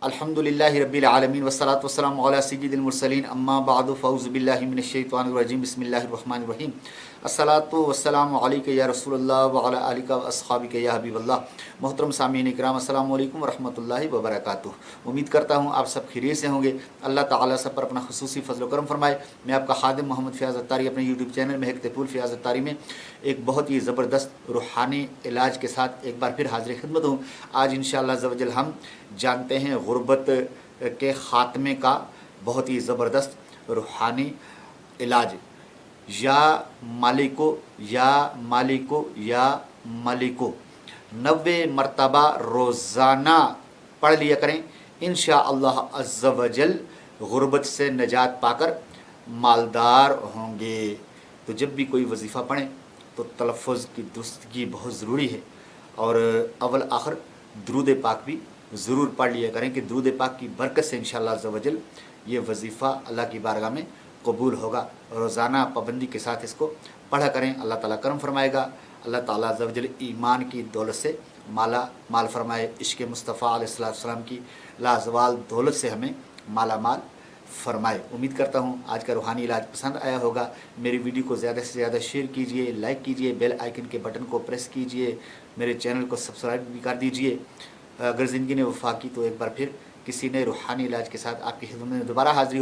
अल्हम्दुलिल्लाहि रब्बिल आलमीन वस्सलातु वस्सलामु अला सय्यिदिल मुरसलीन अम्मा बअदु फ़अऊज़ु बिल्लाहि मिनश शैतानिर रजीम बिस्मिल्लाहिर रहमानिर रहीम अस्सलातु वस्सलामु अलैका या रसूलल्लाह व अला आलिका व अस्हाबिका या हबीबल्लाह। मोहतरम सामीन इकराम, अस्सलामु अलैकुम व रहमतुल्लाहि व बरकातुहू। उम्मीद करता हूँ आप सब खैरियत से होंगे। अल्लाह ताला सब पर अपना खुसूसी फजल करम फरमाए। मैं आपका खादिम मोहम्मद फ़याज़ अत्तारी अपने यूट्यूब चैनल महकतपुल फ़याज़ अत्तारी में एक बहुत ही ज़बरदस्त रूहानी इलाज के साथ एक बार फिर हाज़िर खिदमत हूँ। आज इंशाअल्लाह अज़्ज़ व जल हम जानते हैं गुर्बत के ख़ात्मे का बहुत ही ज़बरदस्त रूहानी इलाज। या मालिको या मालिको या मालिको 90 मरतबा रोज़ाना पढ़ लिया करें। इंशाअल्लाह अज़्ज़ व जल गुर्बत से निजात पाकर मालदार होंगे। तो जब भी कोई वजीफ़ा पढ़ें तो तलफ़ुज़ की दुरुस्तगी बहुत ज़रूरी है और अव्वल आखिर दुरूद पाक भी ज़रूर पढ़ लिया करें कि दुरूद पाक की बरकत से इंशाअल्लाह अज़्ज़ व जल ये वजीफ़ा अल्लाह की बारगाह में कबूल होगा। रोज़ाना पाबंदी के साथ इसको पढ़ा करें, अल्लाह ताला करम फरमाएगा। अल्लाह ताला अज़्ज़ व जल ईमान की दौलत से माला माल फरमाए। इश्क़ मुस्तफ़ा अलैहिस्सलाम की लाजवाल दौलत से हमें माला माल फरमाए। उम्मीद करता हूँ आज का रूहानी इलाज पसंद आया होगा। मेरी वीडियो को ज़्यादा से ज़्यादा शेयर कीजिए, लाइक कीजिए, बेल आइकन के बटन को प्रेस कीजिए, मेरे चैनल को सब्सक्राइब भी कर दीजिए। अगर ज़िंदगी ने वफ़ा की तो एक बार फिर किसी नए रूहानी इलाज के साथ आपकी खिदमत में दोबारा हाज़िर